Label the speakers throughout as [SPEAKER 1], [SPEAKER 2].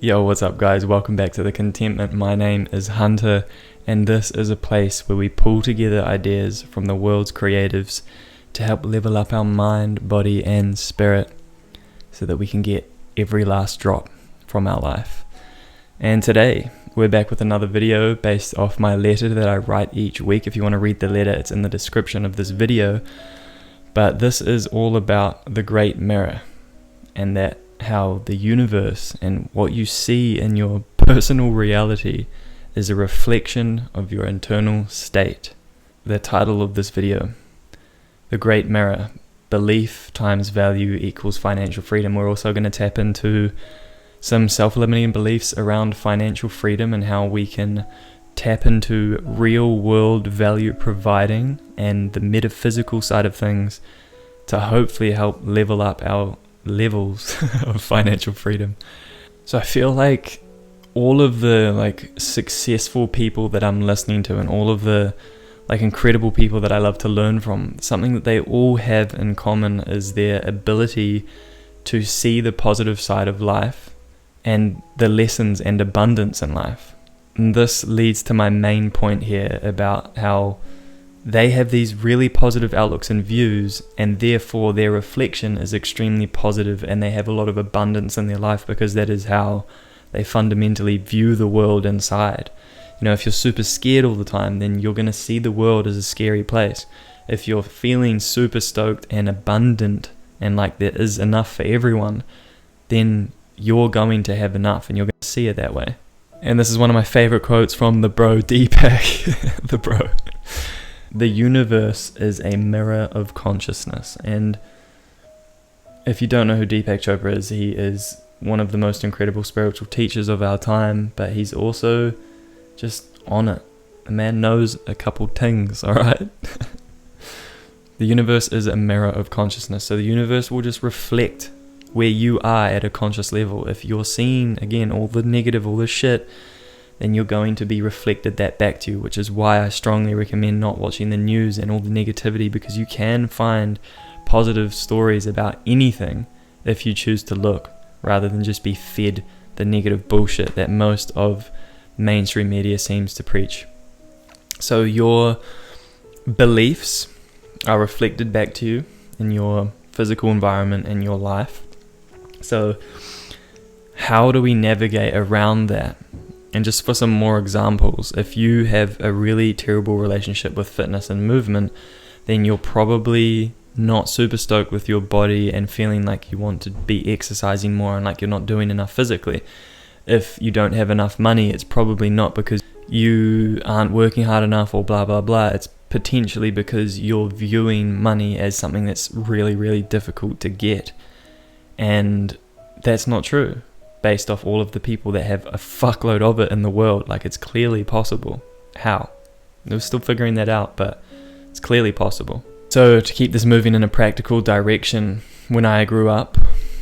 [SPEAKER 1] Yo, what's up guys? Welcome back to The Contentment. My name is Hunter, and this is a place where we pull together ideas from the world's creatives to help level up our mind, body, and spirit so that we can get every last drop from our life. And today, we're back with another video based off my letter that I write each week. If you want to read the letter, it's in the description of this video. But this is all about the great mirror, and that how the universe and what you see in your personal reality is a reflection of your internal state. The title of this video, The Great Mirror, Belief times Value equals Financial Freedom. We're also going to tap into some self-limiting beliefs around financial freedom and how we can tap into real world value providing and the metaphysical side of things to hopefully help level up our levels of financial freedom. So I feel like all of the successful people that I'm listening to and all of the incredible people that I love to learn from, something that they all have in common is their ability to see the positive side of life and the lessons and abundance in life. And this leads to my main point here about how they have these really positive outlooks and views, and therefore their reflection is extremely positive, and they have a lot of abundance in their life because that is how they fundamentally view the world inside. You know, if you're super scared all the time, then you're going to see the world as a scary place. If you're feeling super stoked and abundant and like there is enough for everyone, then you're going to have enough and you're going to see it that way. And this is one of my favorite quotes from the bro Deepak, the bro. The universe is a mirror of consciousness. And if you don't know who Deepak Chopra is, he is one of the most incredible spiritual teachers of our time, but he's also just on it. The man knows a couple things, alright? The universe is a mirror of consciousness. So the universe will just reflect where you are at a conscious level. If you're seeing, again, all the negative, all the shit, then you're going to be reflected that back to you, which is why I strongly recommend not watching the news and all the negativity, because you can find positive stories about anything if you choose to look, rather than just be fed the negative bullshit that most of mainstream media seems to preach. So your beliefs are reflected back to you in your physical environment and your life. So how do we navigate around that? And just for some more examples, if you have a really terrible relationship with fitness and movement, then you're probably not super stoked with your body and feeling like you want to be exercising more and like you're not doing enough physically. If you don't have enough money, it's probably not because you aren't working hard enough or blah, blah, blah. It's potentially because you're viewing money as something that's really, really difficult to get. And that's not true. Based off all of the people that have a fuckload of it in the world. Like, it's clearly possible. How? We're still figuring that out, but it's clearly possible. So to keep this moving in a practical direction, when I grew up,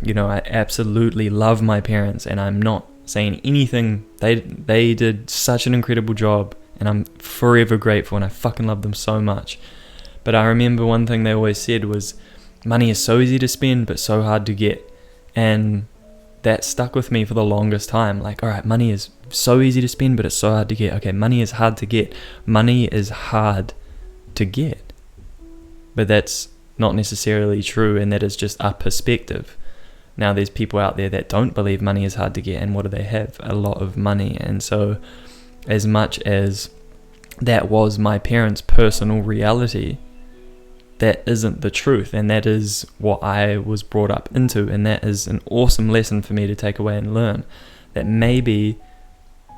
[SPEAKER 1] you know, I absolutely love my parents, and I'm not saying anything. They did such an incredible job, and I'm forever grateful, and I fucking love them so much. But I remember one thing they always said was, money is so easy to spend, but so hard to get. And that stuck with me for the longest time. Like, alright, money is so easy to spend, but it's so hard to get. Okay, money is hard to get. Money is hard to get. But that's not necessarily true, and that is just a perspective. Now, there's people out there that don't believe money is hard to get, and what do they have? A lot of money. And so, as much as that was my parents' personal reality, that isn't the truth, and that is what I was brought up into, and that is an awesome lesson for me to take away and learn, that maybe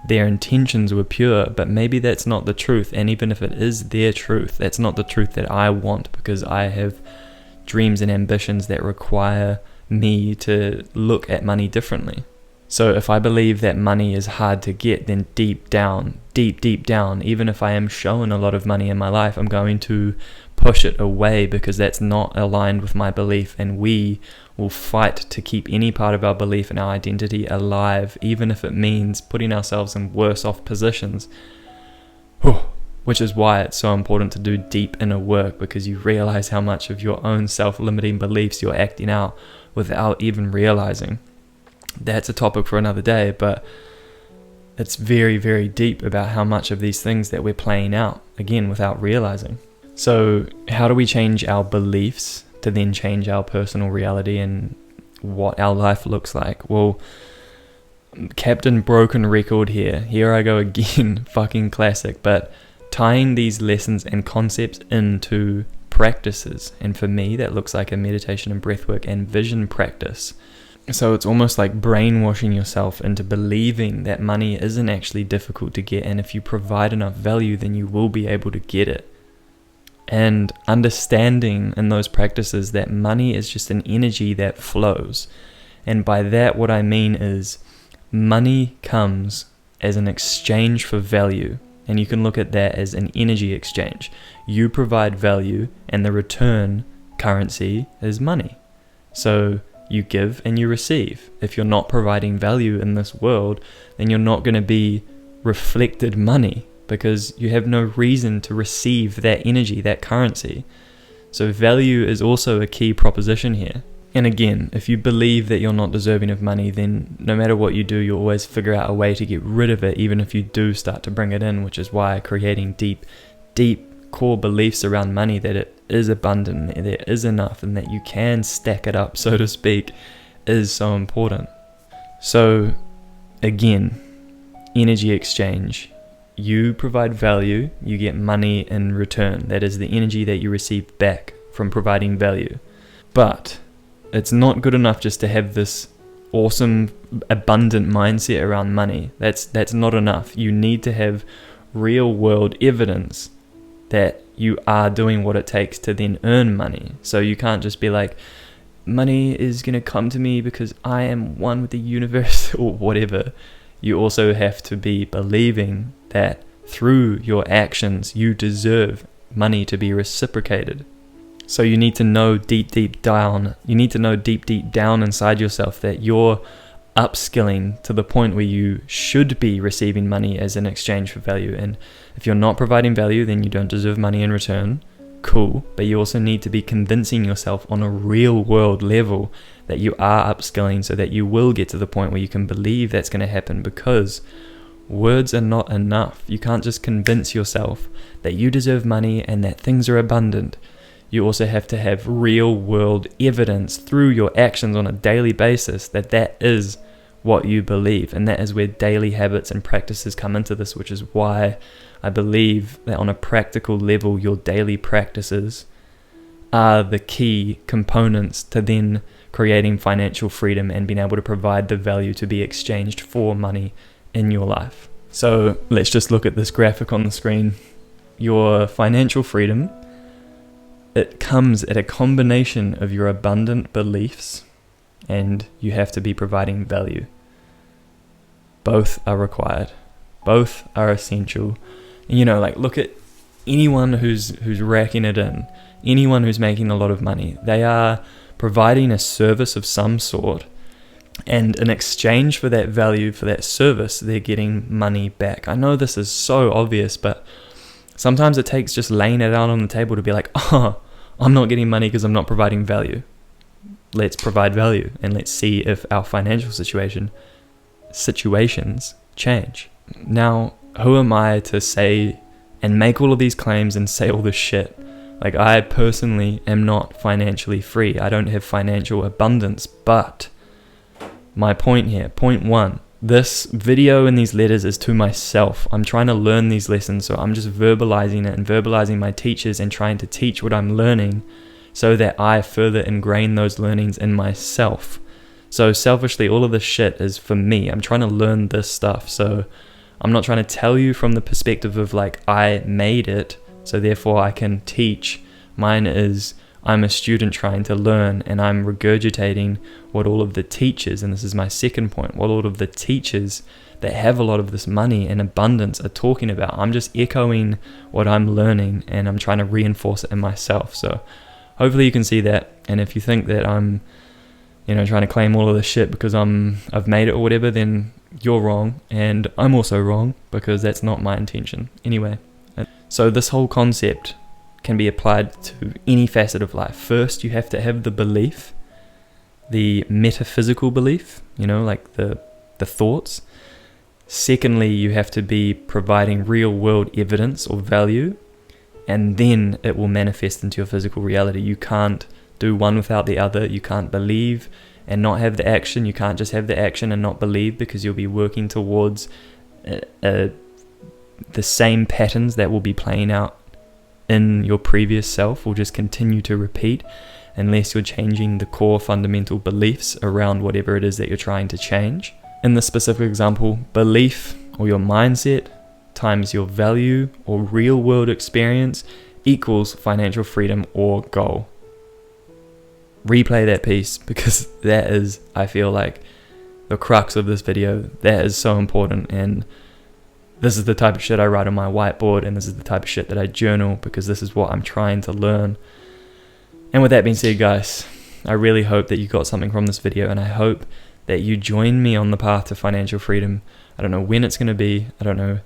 [SPEAKER 1] their intentions were pure, but maybe that's not the truth. And even if it is their truth, that's not the truth that I want, because I have dreams and ambitions that require me to look at money differently. So if I believe that money is hard to get, then deep down, even if I am shown a lot of money in my life, I'm going to push it away because that's not aligned with my belief, and we will fight to keep any part of our belief and our identity alive, even if it means putting ourselves in worse off positions. Which is why it's so important to do deep inner work, because you realize how much of your own self-limiting beliefs you're acting out without even realizing. that's a topic for another day, but it's very, very deep about how much of these things that we're playing out, again, without realizing. So how do we change our beliefs to then change our personal reality and what our life looks like? Well, Captain Broken Record here I go again, fucking classic, but tying these lessons and concepts into practices. And for me, that looks like a meditation and breathwork and vision practice. So it's almost like brainwashing yourself into believing that money isn't actually difficult to get, and if you provide enough value, then you will be able to get it. And understanding in those practices that money is just an energy that flows. And by that, what I mean is money comes as an exchange for value. And you can look at that as an energy exchange. You provide value, and the return currency is money. So you give and you receive. If you're not providing value in this world, then you're not going to be reflected money, because you have no reason to receive that energy, that currency. So value is also a key proposition here. And again, if you believe that you're not deserving of money, then no matter what you do, you'll always figure out a way to get rid of it, even if you do start to bring it in, which is why creating deep core beliefs around money, that it is abundant, that there is enough, and that you can stack it up, so to speak, is so important. So again, energy exchange. You provide value, you get money in return. That is the energy that you receive back from providing value. But it's not good enough just to have this awesome, abundant mindset around money. That's not enough. You need to have real world evidence that you are doing what it takes to then earn money. So you can't just be like, money is going to come to me because I am one with the universe or whatever. You also have to be believing that through your actions, you deserve money to be reciprocated. So you need to know deep down inside yourself that you're upskilling to the point where you should be receiving money as an exchange for value. And if you're not providing value, then you don't deserve money in return. Cool. But you also need to be convincing yourself on a real world level that you are upskilling, so that you will get to the point where you can believe that's going to happen, because words are not enough. You can't just convince yourself that you deserve money and that things are abundant. You also have to have real world evidence through your actions on a daily basis that that is what you believe. And that is where daily habits and practices come into this, which is why I believe that on a practical level, your daily practices are the key components to then creating financial freedom and being able to provide the value to be exchanged for money in your life. So let's just look at this graphic on the screen. Your financial freedom, it comes at a combination of your abundant beliefs, and you have to be providing value. Both are required. Both are essential. You know, like, look at anyone who's racking it in, anyone who's making a lot of money. They are providing a service of some sort, and in exchange for that value, for that service, they're getting money back. I know this is so obvious, but sometimes it takes just laying it out on the table to be like, oh, I'm not getting money because I'm not providing value. Let's provide value, and let's see if our financial situations change. Now, who am I to say and make all of these claims and say all this shit? Like, I personally am not financially free. I don't have financial abundance, but my point here, point one, this video and these letters is to myself. I'm trying to learn these lessons, so I'm just verbalizing it and verbalizing my teachers and trying to teach what I'm learning so that I further ingrain those learnings in myself. So selfishly, all of this shit is for me. I'm trying to learn this stuff, so I'm not trying to tell you from the perspective of like, I made it, so therefore I can teach. Mine is, I'm a student trying to learn, and I'm regurgitating what all of the teachers, and this is my second point, what all of the teachers that have a lot of this money and abundance are talking about. I'm just echoing what I'm learning, and I'm trying to reinforce it in myself. So hopefully you can see that. And if you think that I'm, trying to claim all of this shit because I've made it or whatever, then you're wrong, and I'm also wrong, because that's not my intention. Anyway, so this whole concept can be applied to any facet of life. First, you have to have the belief the metaphysical belief, like the thoughts. Secondly, you have to be providing real world evidence or value, and then it will manifest into your physical reality. You can't do one without the other. You can't believe and not have the action. You can't just have the action and not believe, because you'll be working towards the same patterns that will be playing out in your previous self will just continue to repeat unless you're changing the core fundamental beliefs around whatever it is that you're trying to change. In this specific example, belief or your mindset times your value or real world experience equals financial freedom or goal. Replay that piece, because that is, I feel like, the crux of this video. That is so important, and this is the type of shit I write on my whiteboard, and this is the type of shit that I journal, because this is what I'm trying to learn. And with that being said, guys, I really hope that you got something from this video, and I hope that you join me on the path to financial freedom. I don't know when it's going to be. I don't know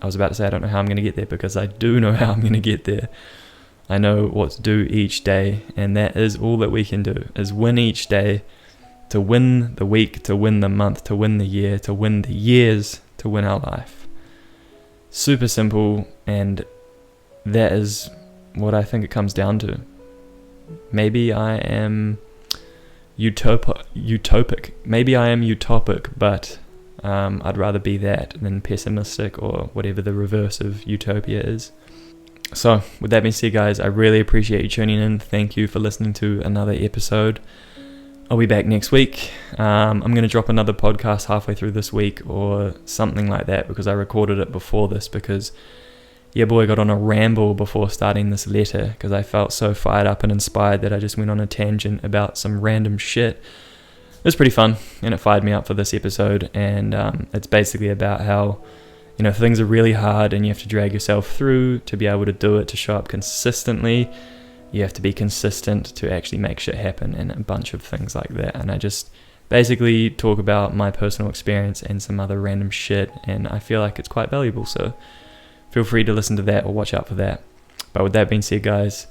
[SPEAKER 1] how I'm going to get there, because I do know how I'm going to get there. I know what to do each day, and that is all that we can do, is win each day, to win the week, to win the month, to win the year, to win the years, to win our life. Super simple, and that is what I think it comes down to. Maybe I am utopic. Maybe I am utopic, but I'd rather be that than pessimistic, or whatever the reverse of utopia is. So, with that being said, guys, I really appreciate you tuning in. Thank you for listening to another episode. I'll be back next week. I'm going to drop another podcast halfway through this week or something like that, because I recorded it before this, because your boy got on a ramble before starting this letter, because I felt so fired up and inspired that I just went on a tangent about some random shit. It was pretty fun, and it fired me up for this episode, and it's basically about how things are really hard, and you have to drag yourself through to be able to do it, to show up consistently. You have to be consistent to actually make shit happen, and a bunch of things like that. And I just basically talk about my personal experience and some other random shit, and I feel like it's quite valuable, so feel free to listen to that or watch out for that. But with that being said, guys,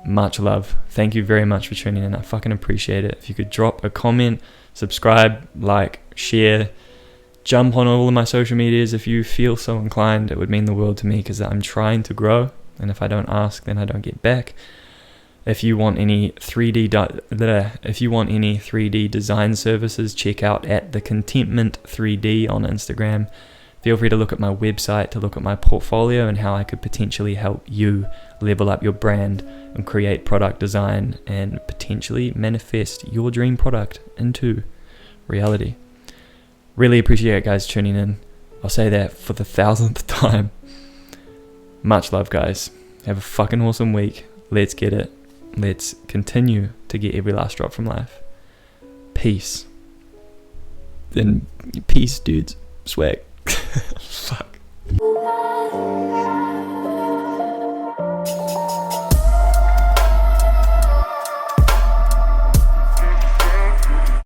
[SPEAKER 1] much love. Thank you very much for tuning in. I fucking appreciate it. If you could drop a comment, subscribe, like, share, jump on all of my social medias if you feel so inclined. It would mean the world to me, because I'm trying to grow, and if I don't ask, then I don't get back. If you want any 3D design services, check out at The Contentment 3D on Instagram. Feel free to look at my website to look at my portfolio and how I could potentially help you level up your brand and create product design and potentially manifest your dream product into reality. Really appreciate it, guys, tuning in. I'll say that for the 1000th time. Much love, guys. Have a fucking awesome week. Let's get it. Let's continue to get every last drop from life. Peace. Then peace, dudes. Swag. Fuck.